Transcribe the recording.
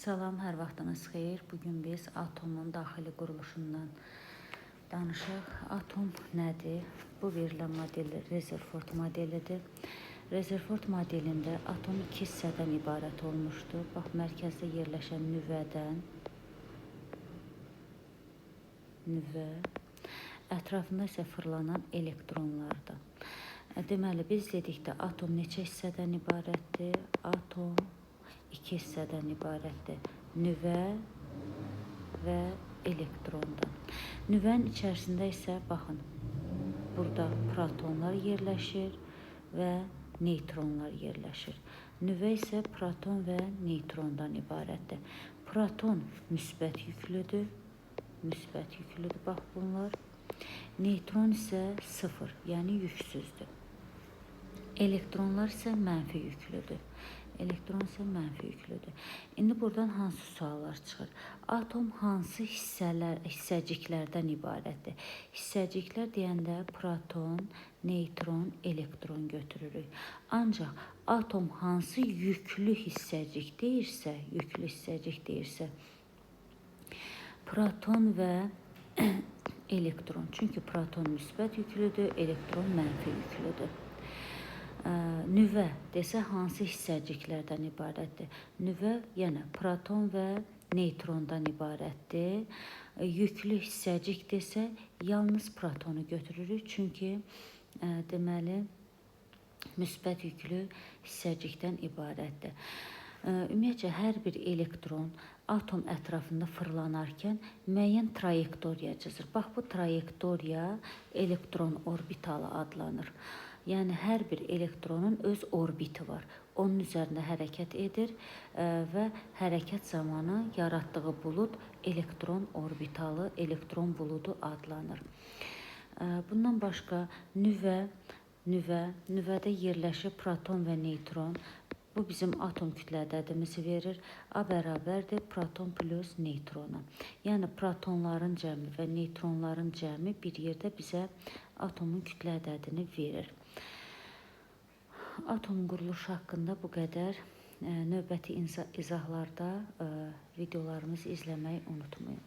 Salam, hər vaxtınız xeyir. Bugün biz atomun daxili quruluşundan danışaq. Atom nədir? Bu verilən model Rutherford modelidir. Rutherford modelində atom iki hissədən ibarət olmuşdur. Bax, mərkəzdə yerləşən nüvə, ətrafında isə fırlanan elektronlardan. Deməli, biz dedikdə atom neçə hissədən ibarətdir? Atom iki hissədən ibarətdir. Nüvə və elektrondan. Nüvənin içərisində isə baxın, burada protonlar yerləşir və neytronlar yerləşir. Nüvə isə proton və neytrondan ibarətdir. Proton müsbət yüklüdür. Bax bunlar. Neytron isə sıfır, yəni yüksüzdür. Elektronlar isə mənfi yüklüdür. İndi buradan hansı suallar çıxır? Atom hansı hissəciklərdən ibarətdir? Hissəciklər deyəndə proton, neytron, elektron götürürük. Ancaq atom hansı yüklü hissəcik deyirsə, proton və elektron. Çünki proton müsbət yüklüdür, elektron mənfi yüklüdür. Nüvə desə hansı hissəciklərdən ibarətdir? Nüvə yenə proton və neytrondan ibarətdir. Yüklü hissəcik desə yalnız protonu götürürük. Çünki deməli müsbət yüklü hissəcikdən ibarətdir. Ümumiyyətcə hər bir elektron atom ətrafında fırlanarkən müəyyən trayektoriya çizir. Bax, bu trayektoriya elektron orbitalı adlanır. Yəni, hər bir elektronun öz orbiti var. Onun üzərində hərəkət edir və hərəkət zamanı yaratdığı bulud elektron orbitalı, elektron buludu adlanır. Bundan başqa nüvədə yerləşir proton və neytron. Bu bizim atom kütlə ədədimizi verir. A bərabərdir proton plus neytrona. Yəni, protonların cəmi və neytronların cəmi bir yerdə bizə atomun kütlə ədədini verir. Atom quruluşu haqqında bu qədər. Növbəti izahlarda videolarımızı izləməyi unutmayın.